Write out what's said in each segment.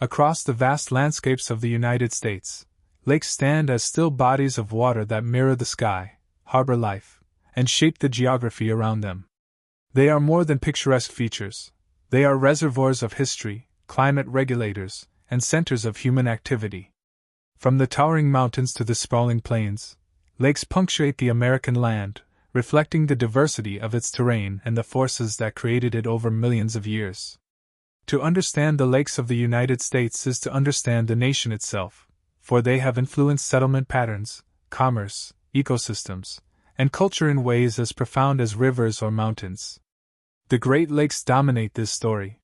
Across the vast landscapes of the United States, lakes stand as still bodies of water that mirror the sky, harbor life, and shape the geography around them. They are more than picturesque features. They are reservoirs of history, climate regulators, and centers of human activity. From the towering mountains to the sprawling plains, lakes punctuate the American land, reflecting the diversity of its terrain and the forces that created it over millions of years. To understand the lakes of the United States is to understand the nation itself, for they have influenced settlement patterns, commerce, ecosystems, and culture in ways as profound as rivers or mountains. The Great Lakes dominate this story.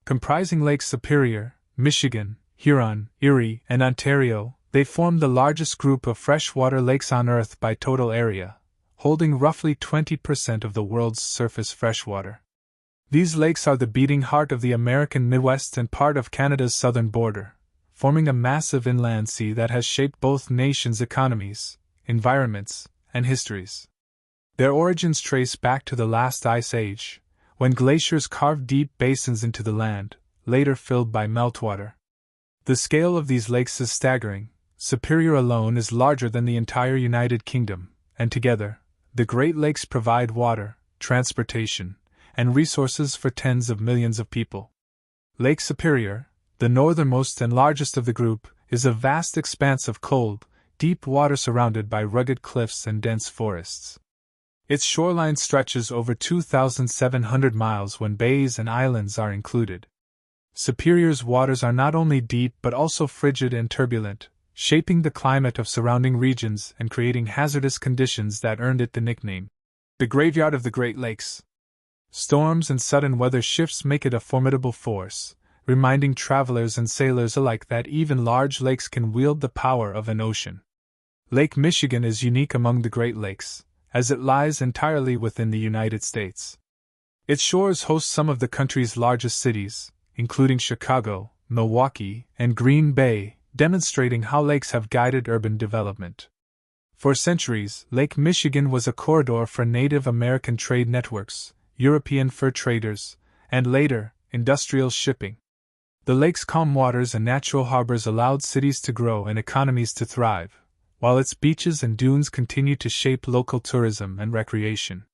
Comprising Lakes Superior, Michigan, Huron, Erie, and Ontario, they form the largest group of freshwater lakes on Earth by total area, holding roughly 20% of the world's surface freshwater. These lakes are the beating heart of the American Midwest and part of Canada's southern border, forming a massive inland sea that has shaped both nations' economies, environments, and histories. Their origins trace back to the last ice age, when glaciers carved deep basins into the land, later filled by meltwater. The scale of these lakes is staggering. Superior alone is larger than the entire United Kingdom, and together, the Great Lakes provide water, transportation, and resources for tens of millions of people. Lake Superior, the northernmost and largest of the group, is a vast expanse of cold, deep water surrounded by rugged cliffs and dense forests. Its shoreline stretches over 2,700 miles when bays and islands are included. Superior's waters are not only deep but also frigid and turbulent, shaping the climate of surrounding regions and creating hazardous conditions that earned it the nickname, the Graveyard of the Great Lakes. Storms and sudden weather shifts make it a formidable force, reminding travelers and sailors alike that even large lakes can wield the power of an ocean. Lake Michigan is unique among the Great Lakes, as it lies entirely within the United States. Its shores host some of the country's largest cities, including Chicago, Milwaukee, and Green Bay, demonstrating how lakes have guided urban development. For centuries, Lake Michigan was a corridor for Native American trade networks, European fur traders, and later, industrial shipping. The lake's calm waters and natural harbors allowed cities to grow and economies to thrive, while its beaches and dunes continued to shape local tourism and recreation.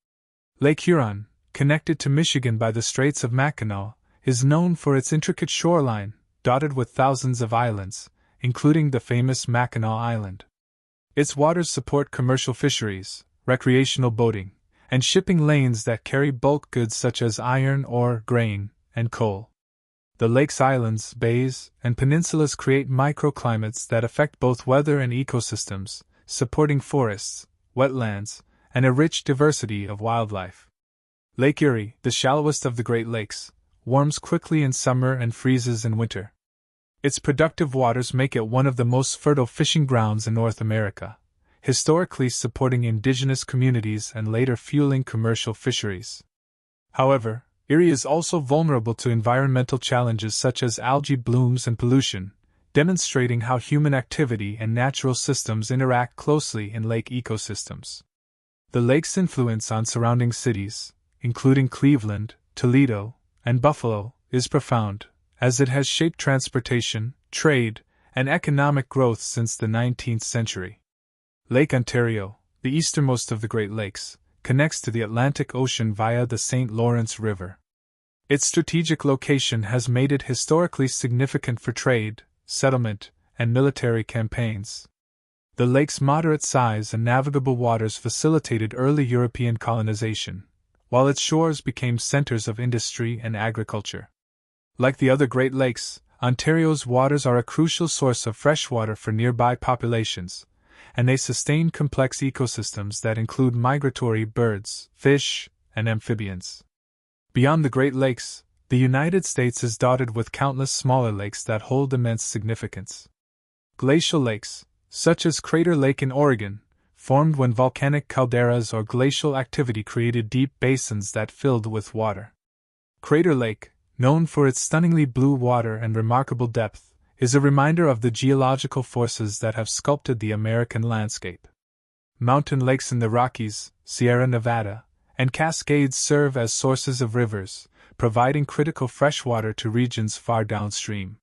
Lake Huron, connected to Michigan by the Straits of Mackinac, is known for its intricate shoreline, dotted with thousands of islands, including the famous Mackinac Island. Its waters support commercial fisheries, recreational boating, and shipping lanes that carry bulk goods such as iron ore, grain, and coal. The lake's islands, bays, and peninsulas create microclimates that affect both weather and ecosystems, supporting forests, wetlands, and a rich diversity of wildlife. Lake Erie, the shallowest of the Great Lakes, warms quickly in summer and freezes in winter. Its productive waters make it one of the most fertile fishing grounds in North America, historically supporting indigenous communities and later fueling commercial fisheries. However, Erie is also vulnerable to environmental challenges such as algae blooms and pollution, demonstrating how human activity and natural systems interact closely in lake ecosystems. The lake's influence on surrounding cities, including Cleveland, Toledo, and Buffalo, is profound, as it has shaped transportation, trade, and economic growth since the 19th century. Lake Ontario, the easternmost of the Great Lakes, connects to the Atlantic Ocean via the St. Lawrence River. Its strategic location has made it historically significant for trade, settlement, and military campaigns. The lake's moderate size and navigable waters facilitated early European colonization, while its shores became centers of industry and agriculture. Like the other Great Lakes, Ontario's waters are a crucial source of freshwater for nearby populations, and they sustain complex ecosystems that include migratory birds, fish, and amphibians. Beyond the Great Lakes, the United States is dotted with countless smaller lakes that hold immense significance. Glacial lakes, such as Crater Lake in Oregon, formed when volcanic calderas or glacial activity created deep basins that filled with water. Crater Lake, known for its stunningly blue water and remarkable depth, is a reminder of the geological forces that have sculpted the American landscape. Mountain lakes in the Rockies, Sierra Nevada, and Cascades serve as sources of rivers, providing critical freshwater to regions far downstream.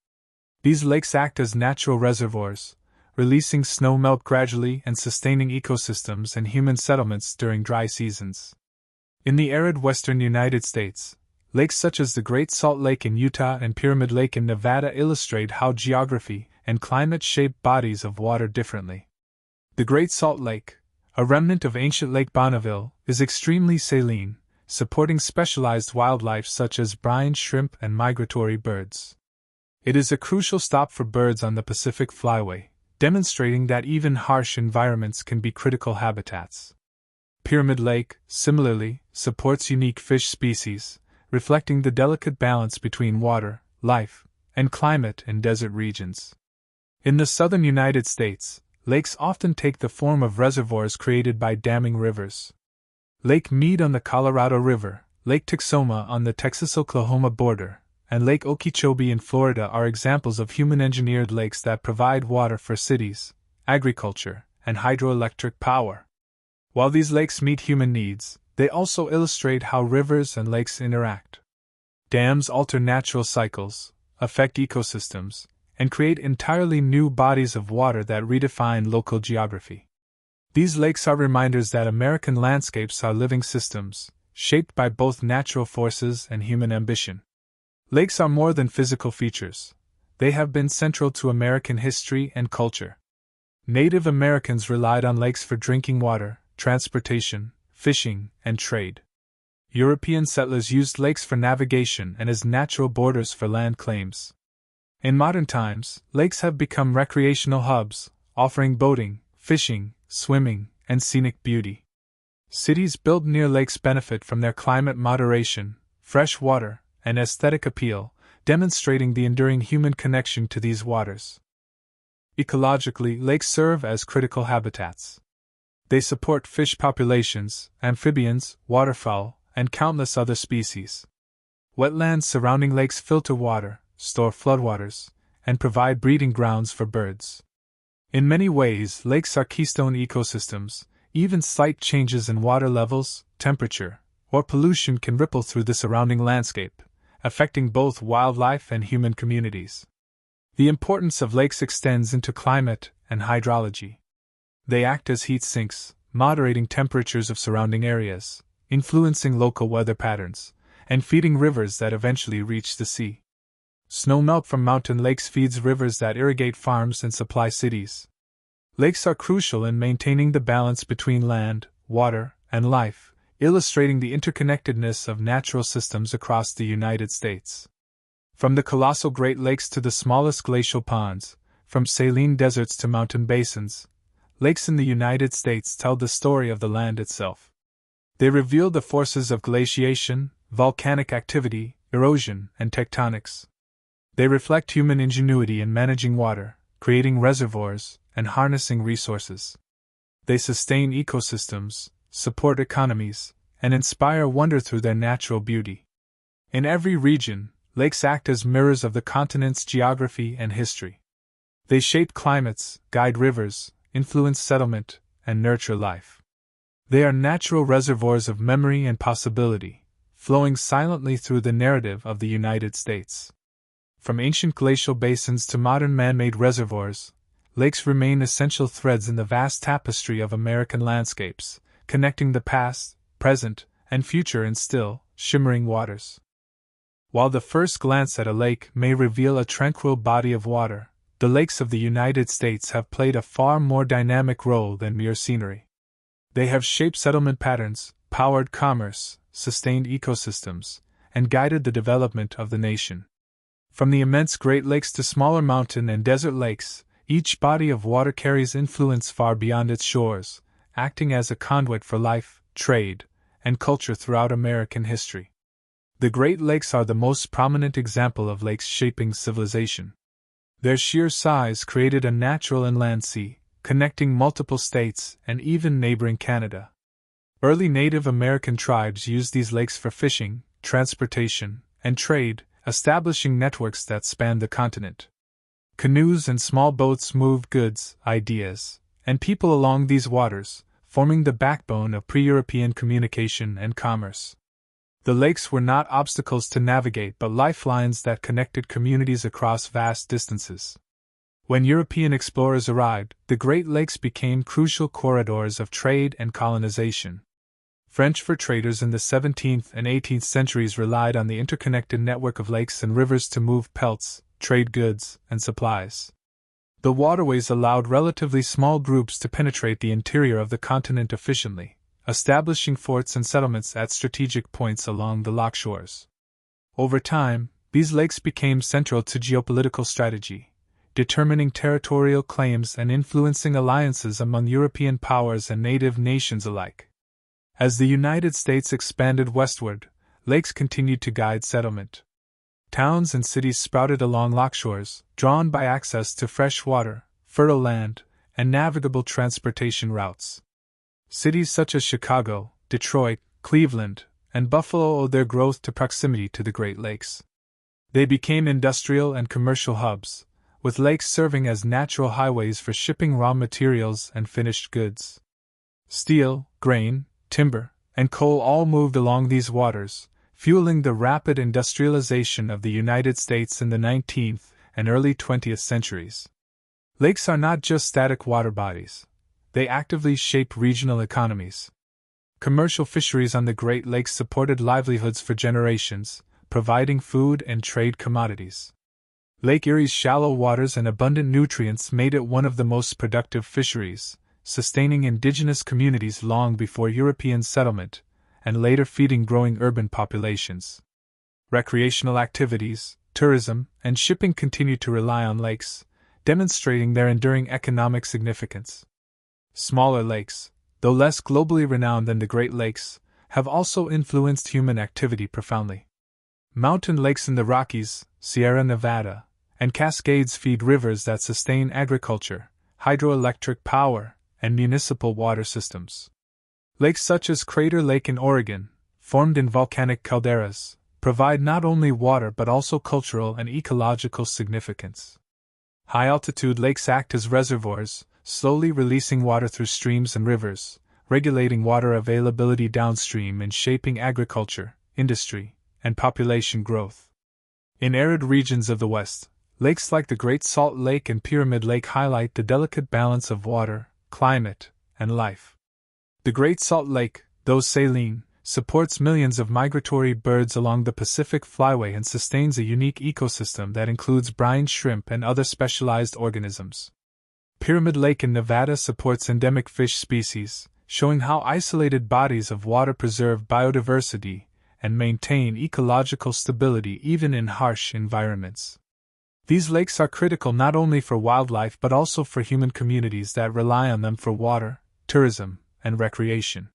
These lakes act as natural reservoirs, releasing snow melt gradually and sustaining ecosystems and human settlements during dry seasons. In the arid western United States, lakes such as the Great Salt Lake in Utah and Pyramid Lake in Nevada illustrate how geography and climate shape bodies of water differently. The Great Salt Lake, a remnant of ancient Lake Bonneville, is extremely saline, supporting specialized wildlife such as brine shrimp and migratory birds. It is a crucial stop for birds on the Pacific Flyway, demonstrating that even harsh environments can be critical habitats. Pyramid Lake, similarly, supports unique fish species, reflecting the delicate balance between water, life, and climate in desert regions. In the southern United States, lakes often take the form of reservoirs created by damming rivers. Lake Mead on the Colorado River, Lake Texoma on the Texas-Oklahoma border, and Lake Okeechobee in Florida are examples of human-engineered lakes that provide water for cities, agriculture, and hydroelectric power. While these lakes meet human needs, they also illustrate how rivers and lakes interact. Dams alter natural cycles, affect ecosystems, and create entirely new bodies of water that redefine local geography. These lakes are reminders that American landscapes are living systems, shaped by both natural forces and human ambition. Lakes are more than physical features. They have been central to American history and culture. Native Americans relied on lakes for drinking water, transportation, fishing, and trade. European settlers used lakes for navigation and as natural borders for land claims. In modern times, lakes have become recreational hubs, offering boating, fishing, swimming, and scenic beauty. Cities built near lakes benefit from their climate moderation, fresh water, and aesthetic appeal, demonstrating the enduring human connection to these waters. Ecologically, lakes serve as critical habitats. They support fish populations, amphibians, waterfowl, and countless other species. Wetlands surrounding lakes filter water, store floodwaters, and provide breeding grounds for birds. In many ways, lakes are keystone ecosystems. Even slight changes in water levels, temperature, or pollution can ripple through the surrounding landscape, affecting both wildlife and human communities. The importance of lakes extends into climate and hydrology. They act as heat sinks, moderating temperatures of surrounding areas, influencing local weather patterns, and feeding rivers that eventually reach the sea. Snowmelt from mountain lakes feeds rivers that irrigate farms and supply cities. Lakes are crucial in maintaining the balance between land, water, and life, illustrating the interconnectedness of natural systems across the United States. From the colossal Great Lakes to the smallest glacial ponds, from saline deserts to mountain basins, lakes in the United States tell the story of the land itself. They reveal the forces of glaciation, volcanic activity, erosion, and tectonics. They reflect human ingenuity in managing water, creating reservoirs, and harnessing resources. They sustain ecosystems, support economies, and inspire wonder through their natural beauty. In every region, lakes act as mirrors of the continent's geography and history. They shape climates, guide rivers, influence settlement, and nurture life. They are natural reservoirs of memory and possibility, flowing silently through the narrative of the United States. From ancient glacial basins to modern man-made reservoirs, lakes remain essential threads in the vast tapestry of American landscapes, connecting the past, present, and future in still, shimmering waters. While the first glance at a lake may reveal a tranquil body of water, the lakes of the United States have played a far more dynamic role than mere scenery. They have shaped settlement patterns, powered commerce, sustained ecosystems, and guided the development of the nation. From the immense Great Lakes to smaller mountain and desert lakes, each body of water carries influence far beyond its shores, acting as a conduit for life, trade, and culture throughout American history. The Great Lakes are the most prominent example of lakes shaping civilization. Their sheer size created a natural inland sea, connecting multiple states and even neighboring Canada. Early Native American tribes used these lakes for fishing, transportation, and trade, establishing networks that spanned the continent. Canoes and small boats moved goods, ideas, and people along these waters, forming the backbone of pre-European communication and commerce. The lakes were not obstacles to navigate but lifelines that connected communities across vast distances. When European explorers arrived, the Great Lakes became crucial corridors of trade and colonization. French fur traders in the 17th and 18th centuries relied on the interconnected network of lakes and rivers to move pelts, trade goods, and supplies. The waterways allowed relatively small groups to penetrate the interior of the continent efficiently, establishing forts and settlements at strategic points along the loch shores. Over time, these lakes became central to geopolitical strategy, determining territorial claims and influencing alliances among European powers and native nations alike. As the United States expanded westward, lakes continued to guide settlement. Towns and cities sprouted along loch shores, drawn by access to fresh water, fertile land, and navigable transportation routes. Cities such as Chicago, Detroit, Cleveland, and Buffalo owed their growth to proximity to the Great Lakes. They became industrial and commercial hubs, with lakes serving as natural highways for shipping raw materials and finished goods. Steel, grain, timber, and coal all moved along these waters, fueling the rapid industrialization of the United States in the 19th and early 20th centuries. Lakes are not just static water bodies. They actively shape regional economies. Commercial fisheries on the Great Lakes supported livelihoods for generations, providing food and trade commodities. Lake Erie's shallow waters and abundant nutrients made it one of the most productive fisheries, sustaining indigenous communities long before European settlement, and later feeding growing urban populations. Recreational activities, tourism, and shipping continue to rely on lakes, demonstrating their enduring economic significance. Smaller lakes, though less globally renowned than the Great Lakes, have also influenced human activity profoundly. Mountain lakes in the Rockies, Sierra Nevada, and Cascades feed rivers that sustain agriculture, hydroelectric power, and municipal water systems. Lakes such as Crater Lake in Oregon, formed in volcanic calderas, provide not only water but also cultural and ecological significance. High-altitude lakes act as reservoirs, slowly releasing water through streams and rivers, regulating water availability downstream and shaping agriculture, industry, and population growth. In arid regions of the West, lakes like the Great Salt Lake and Pyramid Lake highlight the delicate balance of water, climate, and life. The Great Salt Lake, though saline, supports millions of migratory birds along the Pacific Flyway and sustains a unique ecosystem that includes brine shrimp and other specialized organisms. Pyramid Lake in Nevada supports endemic fish species, showing how isolated bodies of water preserve biodiversity and maintain ecological stability even in harsh environments. These lakes are critical not only for wildlife but also for human communities that rely on them for water, tourism, and recreation.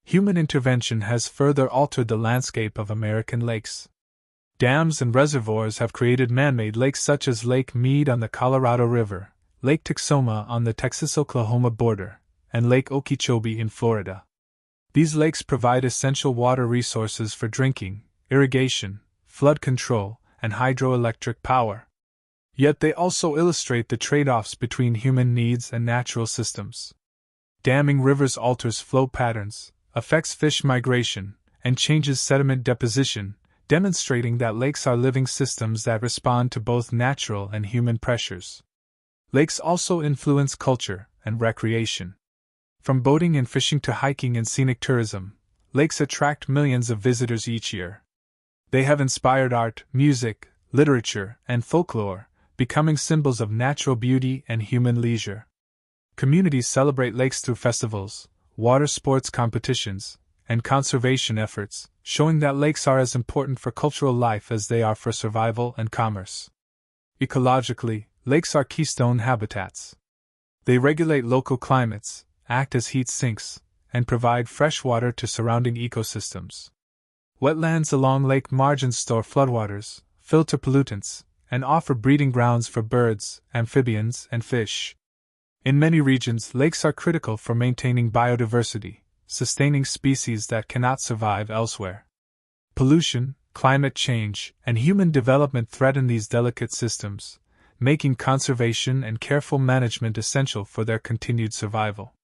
Human intervention has further altered the landscape of American lakes. Dams and reservoirs have created man-made lakes such as Lake Mead on the Colorado River, Lake Texoma on the Texas-Oklahoma border, and Lake Okeechobee in Florida. These lakes provide essential water resources for drinking, irrigation, flood control, and hydroelectric power. Yet they also illustrate the trade-offs between human needs and natural systems. Damming rivers alters flow patterns, affects fish migration, and changes sediment deposition, demonstrating that lakes are living systems that respond to both natural and human pressures. Lakes also influence culture and recreation. From boating and fishing to hiking and scenic tourism, lakes attract millions of visitors each year. They have inspired art, music, literature, and folklore, becoming symbols of natural beauty and human leisure. Communities celebrate lakes through festivals, water sports competitions, and conservation efforts, showing that lakes are as important for cultural life as they are for survival and commerce. Ecologically, lakes are keystone habitats. They regulate local climates, act as heat sinks, and provide fresh water to surrounding ecosystems. Wetlands along lake margins store floodwaters, filter pollutants, and offer breeding grounds for birds, amphibians, and fish. In many regions, lakes are critical for maintaining biodiversity, sustaining species that cannot survive elsewhere. Pollution, climate change, and human development threaten these delicate systems, making conservation and careful management essential for their continued survival.